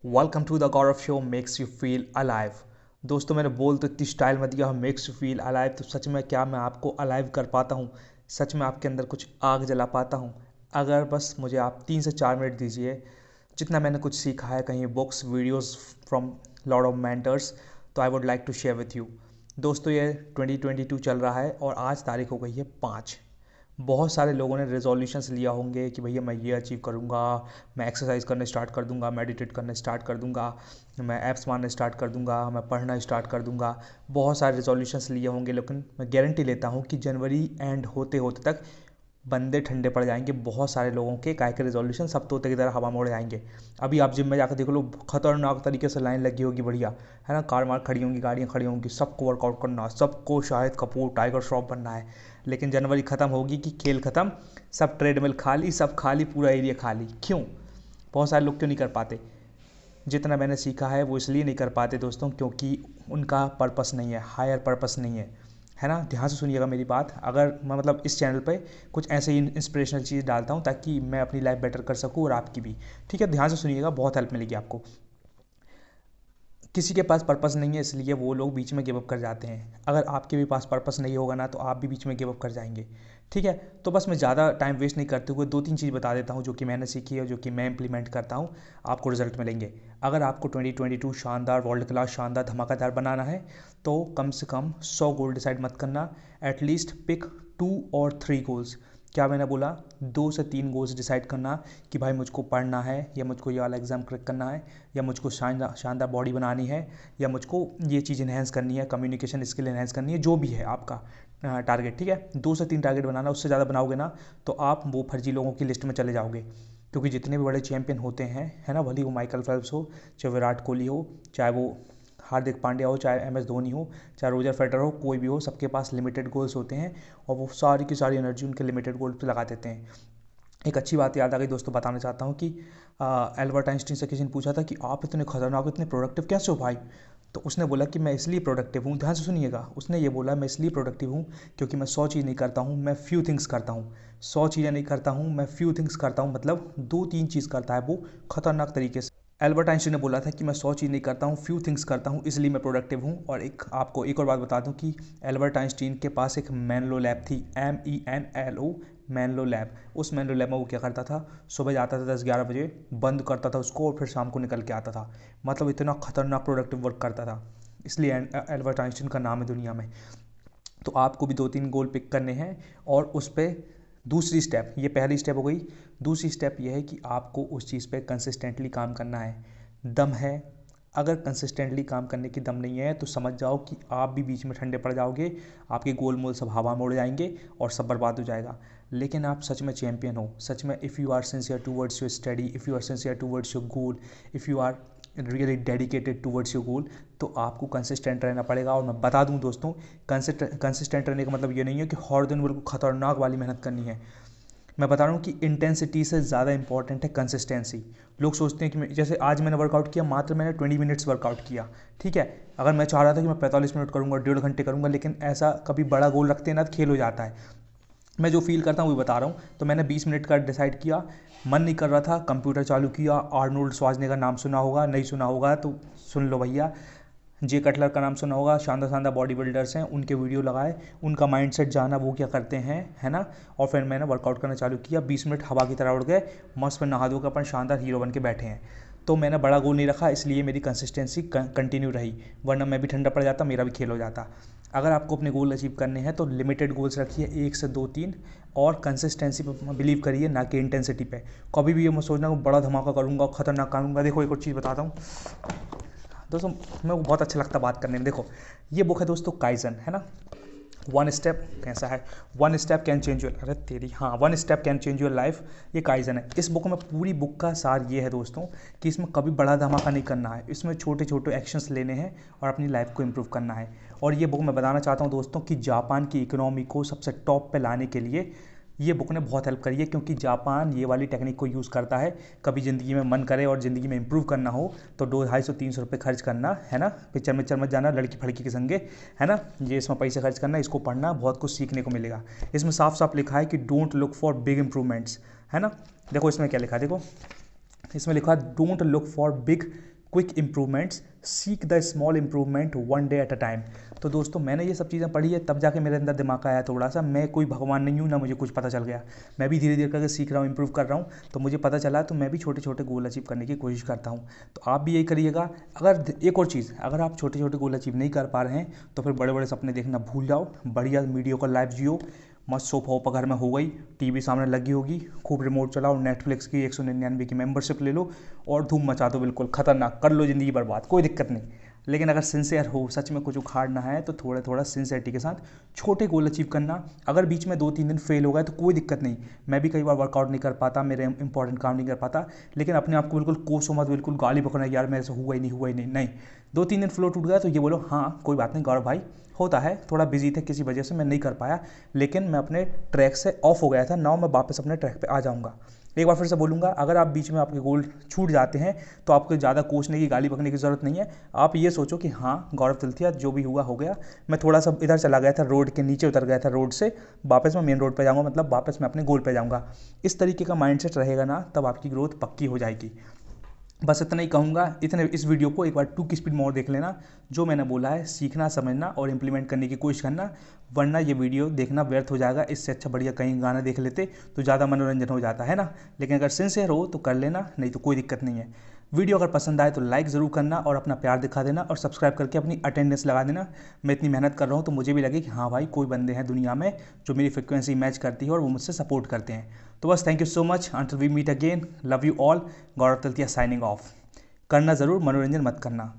Welcome to the Gaurav show makes you feel alive. दोस्तों मैंने बोल तो इतनी स्टाइल में दिया मेक्स यू फील अलाइव, तो सच में क्या मैं आपको अलाइव कर पाता हूँ? सच में आपके अंदर कुछ आग जला पाता हूँ? अगर बस मुझे आप 3 से 4 मिनट दीजिए, जितना मैंने कुछ सीखा है कहीं books videos from lord of mentors, तो I would like to share with you. दोस्तों ये 2022 चल रहा है और आज तारीख हो गई है 5। बहुत सारे लोगों ने रेजोल्यूशंस लिया होंगे कि भैया मैं ये अचीव करूँगा, मैं एक्सरसाइज करने स्टार्ट कर दूँगा, मेडिटेट करने स्टार्ट कर दूँगा, मैं ऐप्स मारने स्टार्ट कर दूँगा, मैं पढ़ना स्टार्ट कर दूँगा। बहुत सारे रेजोल्यूशंस लिए होंगे, लेकिन मैं गारंटी लेता हूँ कि जनवरी एंड होते होते तक बंदे ठंडे पड़ जाएंगे। बहुत सारे लोगों के काय के रेजोल्यूशन सब तोते की तरह हवा में उड़ जाएंगे। अभी आप जिम में जाकर देख लो, खतरनाक तरीके से लाइन लगी होगी, बढ़िया है ना, कार मार खड़ी होंगी, गाड़ियाँ खड़ी होंगी, सबको वर्कआउट करना, सबको शाहिद कपूर टाइगर श्रॉफ बनना है। लेकिन जनवरी ख़त्म होगी कि खेल ख़त्म, सब ट्रेडमिल खाली, सब खाली, पूरा एरिया खाली। क्यों? बहुत सारे लोग क्यों नहीं कर पाते? जितना मैंने सीखा है वो इसलिए नहीं कर पाते दोस्तों, क्योंकि उनका पर्पस नहीं है, हायर पर्पस नहीं है ना। ध्यान से सुनिएगा मेरी बात। अगर मैं मतलब इस चैनल पे कुछ ऐसे ही इंस्पिरेशनल चीज़ डालता हूँ ताकि मैं अपनी लाइफ बेटर कर सकूँ और आपकी भी। ठीक है, ध्यान से सुनिएगा, बहुत हेल्प मिलेगी आपको। किसी के पास पर्पस नहीं है इसलिए वो लोग बीच में गिव अप कर जाते हैं। अगर आपके भी पास पर्पस नहीं होगा ना, तो आप भी बीच में गिव अप कर जाएंगे। ठीक है, तो बस मैं ज़्यादा टाइम वेस्ट नहीं करते हुए 2-3 चीज़ बता देता हूँ जो कि मैंने सीखी है, जो कि मैं इंप्लीमेंट करता हूँ, आपको रिजल्ट मिलेंगे। अगर आपको 2022 शानदार, वर्ल्ड क्लास, शानदार, धमाकेदार बनाना है तो कम से कम 100 गोल डिसाइड मत करना, एटलीस्ट पिक 2 और 3 गोल्स। क्या मैंने बोला? 2 से 3 गोल्स डिसाइड करना कि भाई मुझको पढ़ना है, या मुझको ये वाला एग्ज़ाम क्रैक करना है, या मुझको शानदार बॉडी बनानी है, या मुझको ये चीज़ इन्हेंस करनी है, कम्युनिकेशन स्किल इन्हेंस करनी है, जो भी है आपका टारगेट। ठीक है, 2 से 3 टारगेट बनाना, उससे ज़्यादा बनाओगे ना तो आप वो फर्जी लोगों की लिस्ट में चले जाओगे। क्योंकि जितने भी बड़े चैंपियन होते हैं, है ना, भले वो माइकल फेल्प्स हो, चाहे विराट कोहली हो, चाहे वो हार्दिक पांड्या हो, चाहे MS धोनी हो, चाहे रोजर फेडरर हो, कोई भी हो, सबके पास लिमिटेड गोल्स होते हैं और वो सारी की सारी एनर्जी उनके लिमिटेड गोल्स पे लगा देते हैं। एक अच्छी बात याद आ गई दोस्तों, बताना चाहता हूँ कि एल्बर्ट आइंस्टीन से किसी ने पूछा था कि आप इतने खतरनाक, इतने प्रोडक्टिव कैसे हो भाई? तो उसने बोला कि मैं इसलिए प्रोडक्टिव हूँ, ध्यान से सुनिएगा, उसने ये बोला मैं इसलिए प्रोडक्टिव हूँ क्योंकि मैं 100 चीज़ नहीं करता हूँ, मैं फ्यू थिंग्स करता हूँ। 100 चीज़ें नहीं करता हूँ, मैं फ्यू थिंग्स करता हूँ, मतलब 2-3 चीज़ करता है वो खतरनाक तरीके से। एल्बर्ट आइंस्टीन ने बोला था कि मैं 100 चीज़ नहीं करता हूँ, फ्यू थिंग्स करता हूँ, इसलिए मैं प्रोडक्टिव हूँ। और एक आपको एक और बात बता दूँ कि एल्बर्ट आइंस्टीन के पास एक मैनलो लैब थी, MENLO, मैनलो लैब। उस मैनलो लैब में वो क्या करता था? सुबह जाता था 10-11 बजे, बंद करता था उसको और फिर शाम को निकल के आता था। मतलब इतना खतरनाक प्रोडक्टिव वर्क करता था, इसलिए एल्बर्ट आइंस्टीन का नाम है दुनिया में। तो आपको भी 2-3 गोल पिक करने हैं और उस पर दूसरी स्टेप, ये पहली स्टेप हो गई, दूसरी स्टेप ये है कि आपको उस चीज़ पे कंसिस्टेंटली काम करना है। दम है? अगर कंसिस्टेंटली काम करने की दम नहीं है तो समझ जाओ कि आप भी बीच में ठंडे पड़ जाओगे, आपके गोल मोल सब हवा में उड़ जाएंगे और सब बर्बाद हो जाएगा। लेकिन आप सच में चैंपियन हो, सच में, if you are sincere towards your study, if you are sincere towards your goal, if you are really dedicated towards your goal, तो आपको कंसिस्टेंट रहना पड़ेगा। और मैं बता दूं दोस्तों, कंसिस्टेंट रहने का मतलब ये नहीं है कि हर दिन बिल्कुल खतरनाक वाली मेहनत करनी है। मैं बता रहा हूँ कि इंटेंसिटी से ज़्यादा इंपॉर्टेंट है कंसिस्टेंसी। लोग सोचते हैं कि जैसे आज मैंने वर्कआउट किया, मात्र मैंने 20 मिनट्स वर्कआउट किया, ठीक है। अगर मैं चाह रहा था कि मैं 45 मिनट करूँगा, 1.5 घंटे करूँगा, लेकिन ऐसा कभी बड़ा गोल रखते हैं ना तो खेल हो जाता है। मैं जो फील करता हूँ वो बता रहा हूँ। तो मैंने 20 मिनट का डिसाइड किया, मन नहीं कर रहा था, कंप्यूटर चालू किया, आर्नोल्ड श्वार्ज़नेगर का नाम सुना होगा, नहीं सुना होगा तो सुन लो भैया, जे कटलर का नाम सुना होगा, शानदार शानदार बॉडी बिल्डर्स हैं, उनके वीडियो लगाए, उनका माइंडसेट जाना वो क्या करते हैं, है ना। और फिर मैंने वर्कआउट करना चालू किया, 20 मिनट हवा की तरह उड़ गए, मस्त फिर नहा धोकर अपन शानदार हीरो बन के बैठे हैं। तो मैंने बड़ा गोल नहीं रखा, इसलिए मेरी कंसिस्टेंसी कंटिन्यू रही, वरना मैं भी ठंडा पड़ जाता, मेरा भी खेल हो जाता। अगर आपको अपने गोल अचीव करने हैं तो लिमिटेड गोल्स रखिए, 1 से 2-3, और कंसिस्टेंसी पर बिलीव करिए, ना कि इंटेंसिटी पे। कभी भी ये मत सोचना कि बड़ा धमाका करूँगा, खतरनाक करूँगा। देखो एक और चीज़ बताता हूँ दोस्तों, मेरे को बहुत अच्छा लगता है बात करने में। देखो ये बुक है दोस्तों, काइजन, है ना। 1 स्टेप कैसा है, 1 स्टेप कैन चेंज योर, अरे तेरी, हाँ, 1 step can change your life, ये काइजन है। इस बुक में पूरी बुक का सार ये है दोस्तों कि इसमें कभी बड़ा धमाका नहीं करना है, इसमें छोटे छोटे एक्शंस लेने हैं और अपनी लाइफ को इम्प्रूव करना है। और ये बुक मैं बताना चाहता हूँ दोस्तों कि जापान की इकोनॉमी को सबसे टॉप पे लाने के लिए ये बुक ने बहुत हेल्प करी है, क्योंकि जापान ये वाली टेक्निक को यूज़ करता है। कभी ज़िंदगी में मन करे और ज़िंदगी में इंप्रूव करना हो तो 200-250-300 रुपये खर्च करना, है ना, पिक्चर मिक्चर मत जाना लड़की फड़की के संगे, है ना, ये इसमें पैसे खर्च करना, इसको पढ़ना, बहुत कुछ सीखने को मिलेगा। इसमें साफ साफ लिखा है कि don't look for big improvements, है ना। देखो इसमें क्या लिखा है, देखो इसमें लिखा है don't look for big quick improvements, seek the small improvement one day at a time. तो दोस्तों मैंने ये सब चीज़ें पढ़ी है, तब जाके मेरे अंदर दिमाग आया थोड़ा सा, मैं कोई भगवान नहीं हूँ ना मुझे कुछ पता चल गया, मैं भी धीरे धीरे करके सीख रहा हूँ, इंप्रूव कर रहा हूँ। तो मुझे पता चला, तो मैं भी छोटे छोटे गोल अचीव करने की कोशिश करता हूँ। तो आप भी यही करिएगा। अगर एक और चीज़, अगर आप छोटे छोटे गोल अचीव नहीं कर पा रहे हैं तो फिर बड़े बड़े सपने देखना भूल जाओ, बढ़िया मीडियोकर लाइफ जियो, मस्त सोफा ओपा घर में हो गई, टीवी सामने लगी होगी, खूब रिमोट चलाओ, नेटफ्लिक्स की 199 की मेंबरशिप ले लो और धूम मचा दो, बिल्कुल खतरनाक कर लो, ज़िंदगी बर्बाद, कोई दिक्कत नहीं। लेकिन अगर सिंसियर हो, सच में कुछ उखाड़ना है, तो थोड़ा थोड़ा सिंसियरिटी के साथ छोटे गोल अचीव करना। अगर बीच में 2-3 दिन फेल हो गए तो कोई दिक्कत नहीं, मैं भी कई बार वर्कआउट नहीं कर पाता, मेरे इंपॉर्टेंट काम नहीं कर पाता, लेकिन अपने आप को बिल्कुल कोसो मत, बिल्कुल गाली पकड़ना यार मेरे से हुआ ही नहीं, हुआ ही नहीं, नहीं। 2-3 दिन फ्लो टूट गया तो ये बोलो हाँ कोई बात नहीं गौरव भाई, होता है, थोड़ा बिजी थे किसी वजह से मैं नहीं कर पाया, लेकिन मैं अपने ट्रैक से ऑफ हो गया था, नाउ मैं वापस अपने ट्रैक पे आ जाऊंगा। एक बार फिर से बोलूँगा, अगर आप बीच में आपके गोल छूट जाते हैं तो आपको ज़्यादा कोसने की, गाली बकने की ज़रूरत नहीं है। आप ये सोचो कि हाँ गौरव तिलथिया, जो भी हुआ हो गया, मैं थोड़ा सा इधर चला गया था, रोड के नीचे उतर गया था रोड से, वापस मैं मेन रोड पे जाऊँगा, मतलब वापस मैं अपने गोल पे जाऊँगा। इस तरीके का माइंडसेट रहेगा ना, तब आपकी ग्रोथ पक्की हो जाएगी। बस इतना ही कहूँगा, इतने इस वीडियो को एक बार 2 की स्पीड मोड देख लेना। जो मैंने बोला है सीखना, समझना और इम्प्लीमेंट करने की कोशिश करना, वरना ये वीडियो देखना व्यर्थ हो जाएगा। इससे अच्छा बढ़िया कहीं गाना देख लेते तो ज़्यादा मनोरंजन हो जाता है ना। लेकिन अगर सिंसियर हो तो कर लेना, नहीं तो कोई दिक्कत नहीं है। वीडियो अगर पसंद आए तो लाइक ज़रूर करना और अपना प्यार दिखा देना और सब्सक्राइब करके अपनी अटेंडेंस लगा देना। मैं इतनी मेहनत कर रहा हूँ तो मुझे भी लगे कि हाँ भाई कोई बंदे हैं दुनिया में जो मेरी फ्रिक्वेंसी मैच करती है और वो मुझसे सपोर्ट करते हैं। तो बस thank you so much, until we meet again, love you all, Gaurav Tilthiya signing off. करना ज़रूर, मनोरंजन मत करना।